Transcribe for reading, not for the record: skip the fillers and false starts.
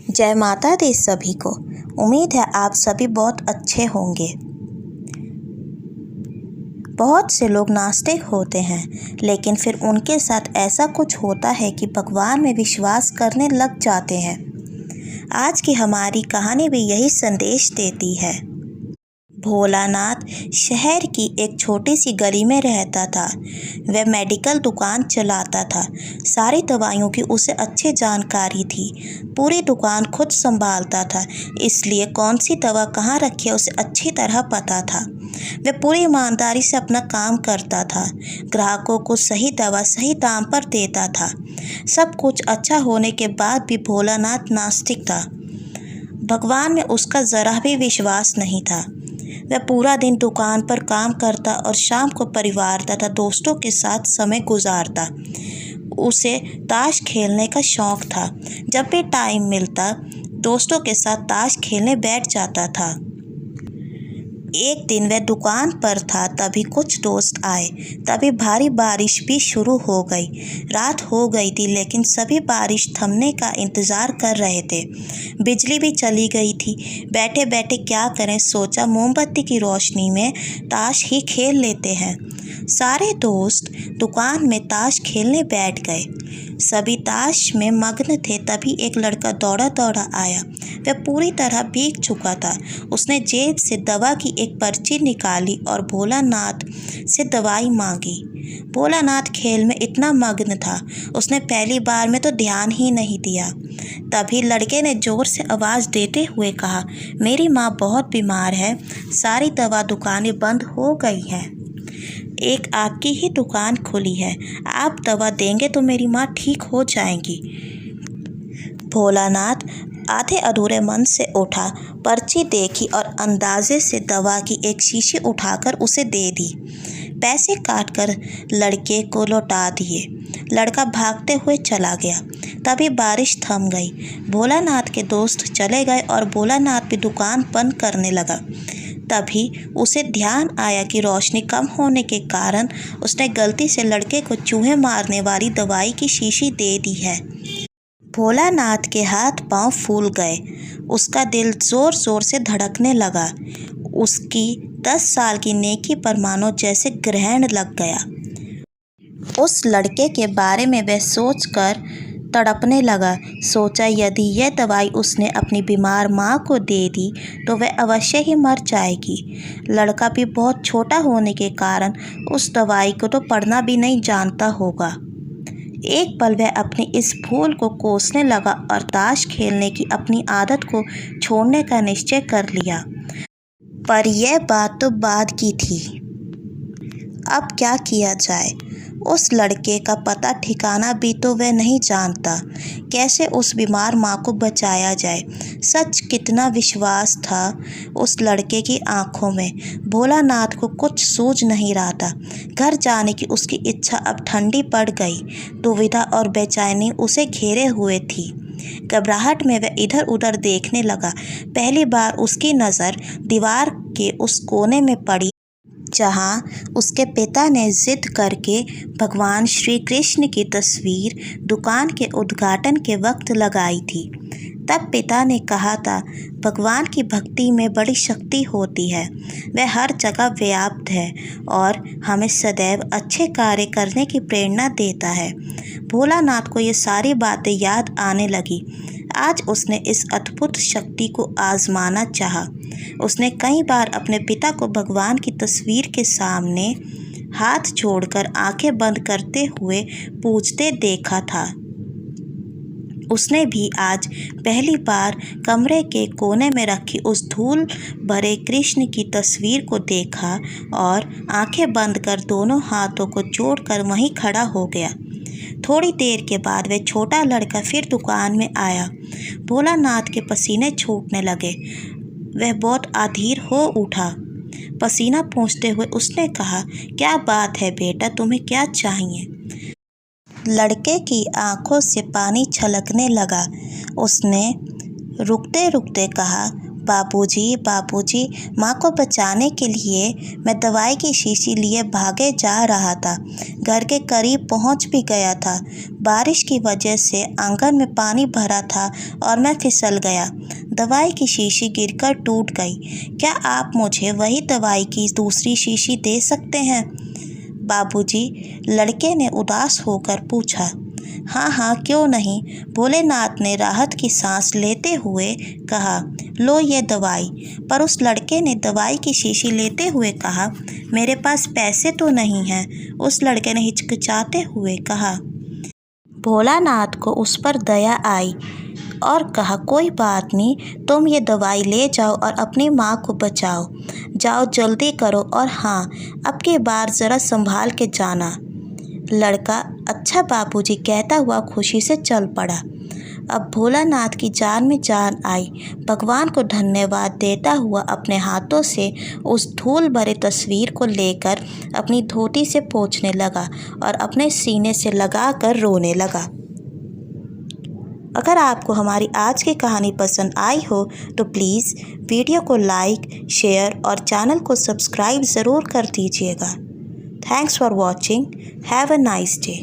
जय माता दी सभी को। उम्मीद है आप सभी बहुत अच्छे होंगे। बहुत से लोग नास्तिक होते हैं, लेकिन फिर उनके साथ ऐसा कुछ होता है कि भगवान में विश्वास करने लग जाते हैं। आज की हमारी कहानी भी यही संदेश देती है। भोलानाथ शहर की एक छोटी सी गली में रहता था। वह मेडिकल दुकान चलाता था। सारी दवाइयों की उसे अच्छी जानकारी थी। पूरी दुकान खुद संभालता था, इसलिए कौन सी दवा कहाँ रखी है उसे अच्छी तरह पता था। वह पूरी ईमानदारी से अपना काम करता था। ग्राहकों को सही दवा सही दाम पर देता था। सब कुछ अच्छा होने के बाद भी भोलानाथ नास्तिक था। भगवान में उसका ज़रा भी विश्वास नहीं था। वह पूरा दिन दुकान पर काम करता और शाम को परिवार तथा दोस्तों के साथ समय गुजारता। उसे ताश खेलने का शौक था। जब भी टाइम मिलता दोस्तों के साथ ताश खेलने बैठ जाता था। एक दिन वह दुकान पर था, तभी कुछ दोस्त आए। तभी भारी बारिश भी शुरू हो गई। रात हो गई थी, लेकिन सभी बारिश थमने का इंतज़ार कर रहे थे। बिजली भी चली गई थी। बैठे बैठे क्या करें, सोचा मोमबत्ती की रोशनी में ताश ही खेल लेते हैं। सारे दोस्त दुकान में ताश खेलने बैठ गए। सभी ताश में मग्न थे। तभी एक लड़का दौड़ा दौड़ा आया। वह पूरी तरह भीग चुका था। उसने जेब से दवा की एक पर्ची निकाली और भोलानाथ से दवाई मांगी। भोलानाथ खेल में इतना मग्न था, उसने पहली बार में तो ध्यान ही नहीं दिया। तभी लड़के ने जोर से आवाज़ देते हुए कहा, मेरी माँ बहुत बीमार है, सारी दवा दुकानें बंद हो गई हैं। एक आपकी ही दुकान खुली है, आप दवा देंगे तो मेरी माँ ठीक हो जाएंगी। भोलानाथ आधे अधूरे मन से उठा, पर्ची देखी और अंदाजे से दवा की एक शीशी उठाकर उसे दे दी। पैसे काटकर लड़के को लौटा दिए। लड़का भागते हुए चला गया। तभी बारिश थम गई। भोलानाथ के दोस्त चले गए और भोलानाथ भी दुकान बंद करने लगा। तभी उसे ध्यान आया कि रोशनी कम होने के कारण उसने गलती से लड़के को चूहे मारने वाली दवाई की शीशी दे दी है। भोलानाथ के हाथ पांव फूल गए। उसका दिल जोर जोर से धड़कने लगा। उसकी 10 साल की नेकी पर मानो जैसे ग्रहण लग गया। उस लड़के के बारे में वह सोचकर तड़पने लगा। सोचा यदि यह दवाई उसने अपनी बीमार माँ को दे दी तो वह अवश्य ही मर जाएगी। लड़का भी बहुत छोटा होने के कारण उस दवाई को तो पढ़ना भी नहीं जानता होगा। एक पल वह अपनी इस भूल को कोसने लगा और ताश खेलने की अपनी आदत को छोड़ने का निश्चय कर लिया। पर यह बात तो बाद की थी। अब क्या किया जाए? उस लड़के का पता ठिकाना भी तो वह नहीं जानता। कैसे उस बीमार माँ को बचाया जाए? सच कितना विश्वास था उस लड़के की आंखों में। भोलानाथ को कुछ सूझ नहीं रहा था। घर जाने की उसकी इच्छा अब ठंडी पड़ गई। दुविधा और बेचैनी उसे घेरे हुए थी। घबराहट में वह इधर उधर देखने लगा। पहली बार उसकी नज़र दीवार के उस कोने में पड़ी जहाँ उसके पिता ने जिद करके भगवान श्री कृष्ण की तस्वीर दुकान के उद्घाटन के वक्त लगाई थी। तब पिता ने कहा था, भगवान की भक्ति में बड़ी शक्ति होती है, वह हर जगह व्याप्त है और हमें सदैव अच्छे कार्य करने की प्रेरणा देता है। भोलानाथ को ये सारी बातें याद आने लगी। आज उसने इस अद्भुत शक्ति को आजमाना चाहा। उसने कई बार अपने पिता को भगवान की तस्वीर के सामने हाथ जोड़कर आंखें बंद करते हुए पूजते देखा था। उसने भी आज पहली बार कमरे के कोने में रखी उस धूल भरे कृष्ण की तस्वीर को देखा और आंखें बंद कर दोनों हाथों को जोड़कर वहीं खड़ा हो गया। थोड़ी देर के बाद वह छोटा लड़का फिर दुकान में आया। भोलानाथ के पसीने छूटने लगे। वह बहुत अधीर हो उठा। पसीना पोंछते हुए उसने कहा, क्या बात है बेटा, तुम्हें क्या चाहिए? लड़के की आंखों से पानी छलकने लगा। उसने रुकते रुकते कहा, बाबूजी, बाबूजी, माँ को बचाने के लिए मैं दवाई की शीशी लिए भागे जा रहा था। घर के करीब पहुँच भी गया था। बारिश की वजह से आंगन में पानी भरा था और मैं फिसल गया। दवाई की शीशी गिरकर टूट गई। क्या आप मुझे वही दवाई की दूसरी शीशी दे सकते हैं? बाबूजी, लड़के ने उदास होकर पूछा। हाँ हाँ, क्यों नहीं, भोलेनाथ ने राहत की सांस लेते हुए कहा। लो ये दवाई। पर उस लड़के ने दवाई की शीशी लेते हुए कहा, मेरे पास पैसे तो नहीं हैं। उस लड़के ने हिचकिचाते हुए कहा। भोलानाथ को उस पर दया आई और कहा, कोई बात नहीं, तुम ये दवाई ले जाओ और अपनी माँ को बचाओ। जाओ जल्दी करो और हाँ, अब की बार ज़रा संभाल के जाना। लड़का अच्छा बाबूजी कहता हुआ खुशी से चल पड़ा। अब भोलानाथ की जान में जान आई। भगवान को धन्यवाद देता हुआ अपने हाथों से उस धूल भरे तस्वीर को लेकर अपनी धोती से पोंछने लगा और अपने सीने से लगाकर रोने लगा। अगर आपको हमारी आज की कहानी पसंद आई हो तो प्लीज़ वीडियो को लाइक, शेयर और चैनल को सब्सक्राइब ज़रूर कर दीजिएगा। Thanks for watching. Have a nice day.